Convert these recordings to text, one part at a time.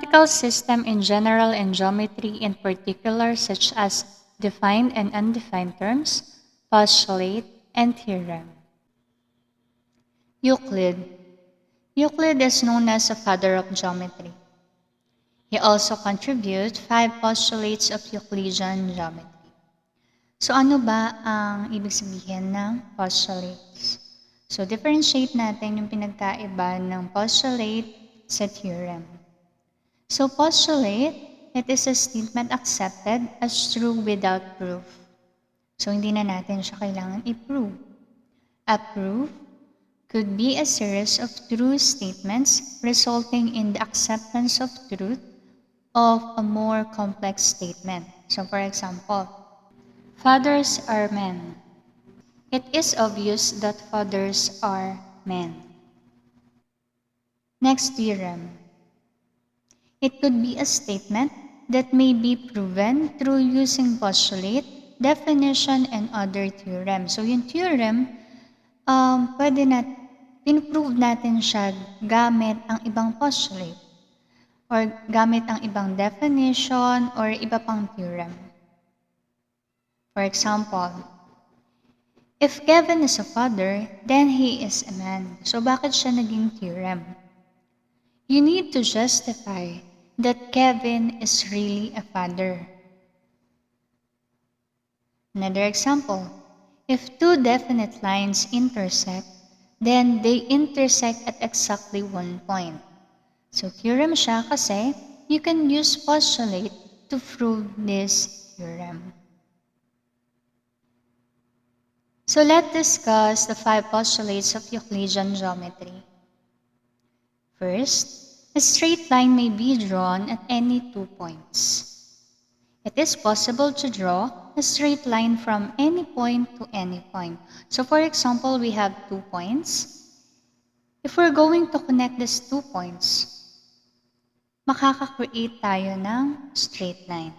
Mathematical system in general and geometry in particular, such as defined and undefined terms, postulate, and theorem. Euclid. Euclid is known as a father of geometry. He also contributed 5 postulates of Euclidean geometry. So ano ba ang ibig sabihin ng postulates? So differentiate natin yung pinagkaiba ng postulate sa theorem. So postulate, it is a statement accepted as true without proof. So hindi na natin siya kailangan i-prove. A proof could be a series of true statements resulting in the acceptance of truth of a more complex statement. So for example, fathers are men. It is obvious that fathers are men. Next theorem. It could be a statement that may be proven through using postulate, definition, and other theorems. So yung theorem, pinoprove natin siya gamit ang ibang postulate or gamit ang ibang definition or iba pang theorem. For example, if Kevin is a father, then he is a man. So bakit siya naging theorem? You need to justify that Kevin is really a father. Another example, if two definite lines intersect, then they intersect at exactly one point. So theorem siya kasi you can use postulate to prove this theorem. So let's discuss the 5 postulates of Euclidean geometry. First, a straight line may be drawn at any 2 points. It is possible to draw a straight line from any point to any point. So for example, we have 2 points. If we're going to connect these 2 points, makaka-create tayo ng straight line.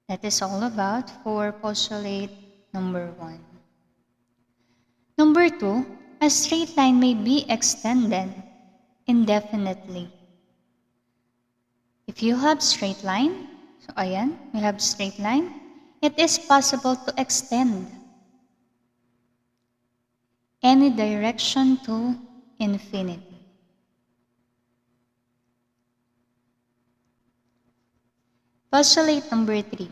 That is all about for postulate number 1. Number 2, a straight line may be extended indefinitely. If you have straight line, so ayan, we have straight line, it is possible to extend any direction to infinity. Postulate number 3.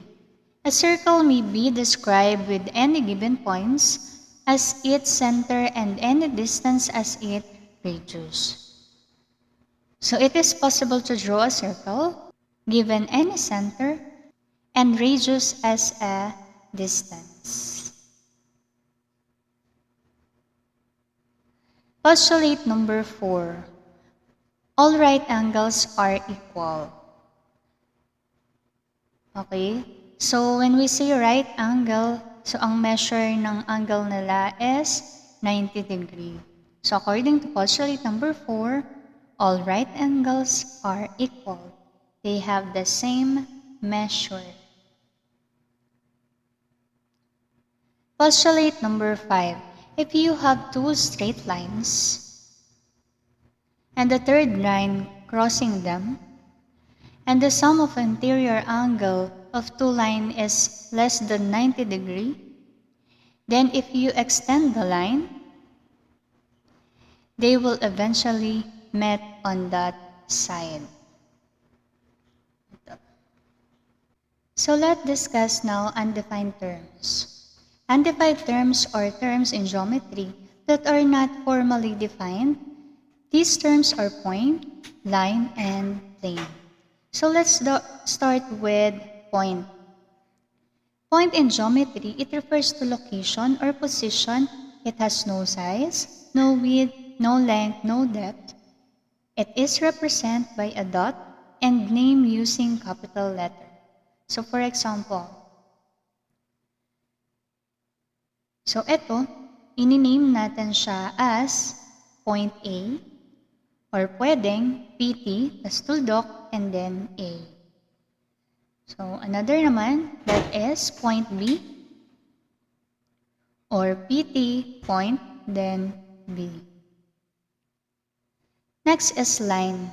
A circle may be described with any given points as its center and any distance as its radius. So it is possible to draw a circle given any center and radius as a distance. Postulate number 4. All right angles are equal. Okay? So when we say right angle, so ang measure ng angle nila is 90 degree. So according to postulate number 4, all right angles are equal. They have the same measure. Postulate number 5. If you have 2 straight lines and the third line crossing them, and the sum of interior angle of 2 lines is less than 90 degree, then if you extend the line, they will eventually meet on that side. So let's discuss now undefined terms. Undefined terms are terms in geometry that are not formally defined. These terms are point, line, and plane. So let's start with point. Point in geometry, it refers to location or position. It has no size, no width, no length, no depth. It is represented by a dot and name using capital letter. So for example, so ito, ini-name natin siya as point A or pwedeng PT, tas tuldok, and then A. So another naman, that is point B or PT point, then B. Next is line.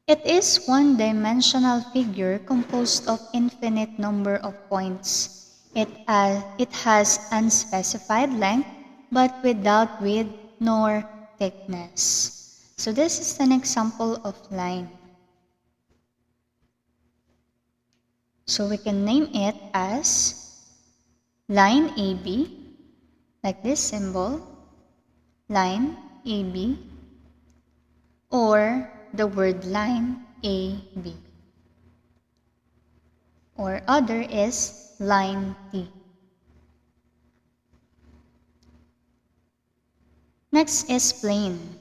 It is one-dimensional figure composed of infinite number of points. It has unspecified length but without width nor thickness. So this is an example of line. So we can name it as line AB, like this symbol, line AB, or the word line AB. Or other is line T. Next is plane.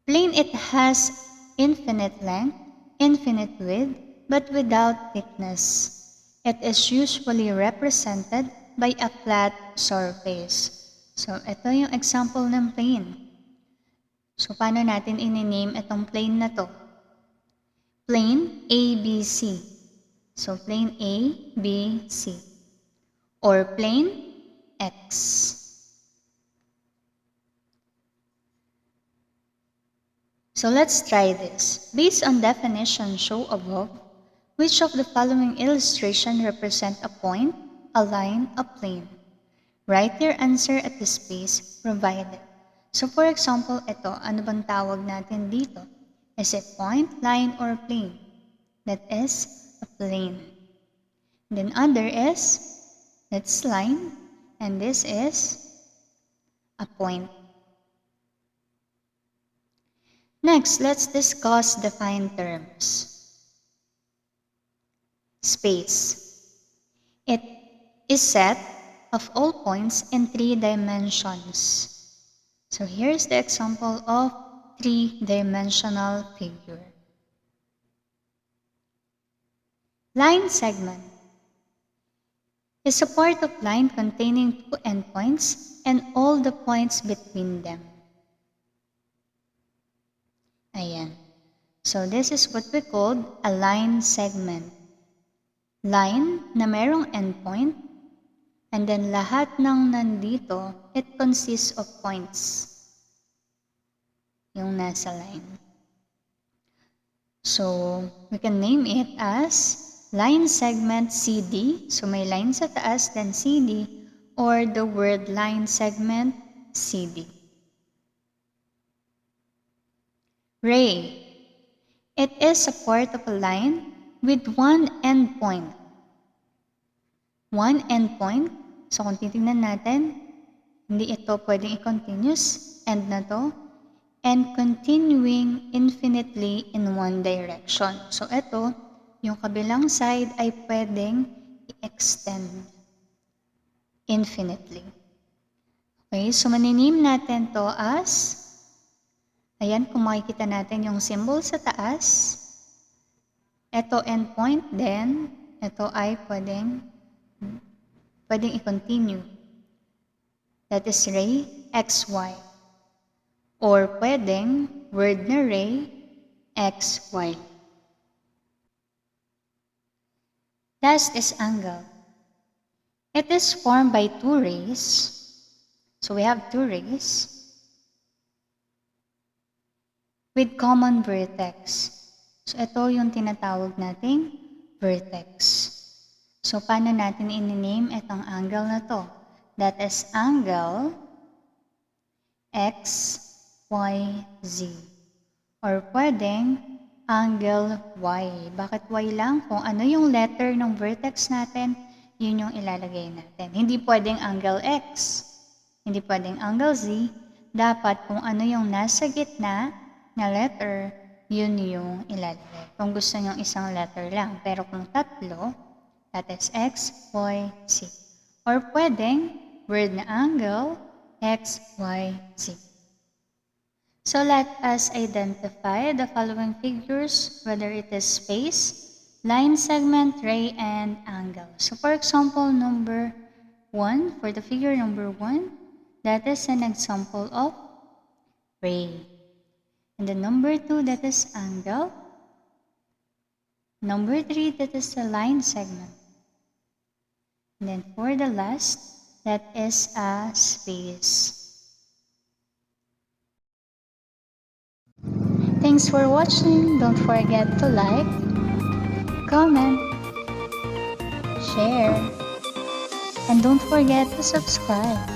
Plane, it has infinite length, infinite width, but without thickness. It is usually represented by a flat surface. So, ito yung example ng plane. So, paano natin i-name itong plane na to? Plane ABC. So, plane A, B, C. Or plane X. So let's try this. Based on definition shown above, which of the following illustration represent a point, a line, a plane? Write your answer at the space provided. So for example, ito, ano bang tawag natin dito? Is it point, line, or plane? That is a plane. Then other is, that's line, and this is a point. Next, let's discuss defined terms. Space. It is set of all points in three dimensions. So here's the example of three-dimensional figure. Line segment is a part of line containing two endpoints and all the points between them. Ayan. So this is what we call a line segment. Line na merong endpoint, and then lahat ng nandito, it consists of points. Yung nasa line. So, we can name it as line segment CD. So, may line sa taas, then CD, or the word line segment CD. Ray. It is a part of a line with one endpoint. One endpoint. So, kung titignan natin, hindi ito pwedeng i-continuous end na to. And continuing infinitely in one direction. So, ito, yung kabilang side ay pwedeng i-extend infinitely. Okay, so maniname natin to as, ayan, kung makikita natin yung symbol sa taas, ito endpoint, then ito ay pwedeng i-continue. That is ray XY. Or pwedeng word na ray XY. Last is angle. It is formed by two rays. So we have two rays with common vertex. So ito yung tinatawag nating vertex. So paano natin i-name itong angle na to? That is angle XYZ. Or pwedeng angle Y. Bakit Y lang? Kung ano yung letter ng vertex natin, yun yung ilalagay natin. Hindi pwedeng angle X. Hindi pwedeng angle Z. Dapat kung ano yung nasa gitna na letter, yun yung ilalagay. Kung gusto nyo isang letter lang. Pero kung tatlo, that is X, Y, Z. Or pwedeng word na angle, X, Y, Z. So let us identify the following figures, whether it is space, line segment, ray, and angle. So for example, number 1, for the figure number 1, that is an example of ray. And the number 2, that is angle. Number 3, that is the line segment. And then for the last, that is a space. Thanks for watching. Don't forget to like, comment, share, and don't forget to subscribe.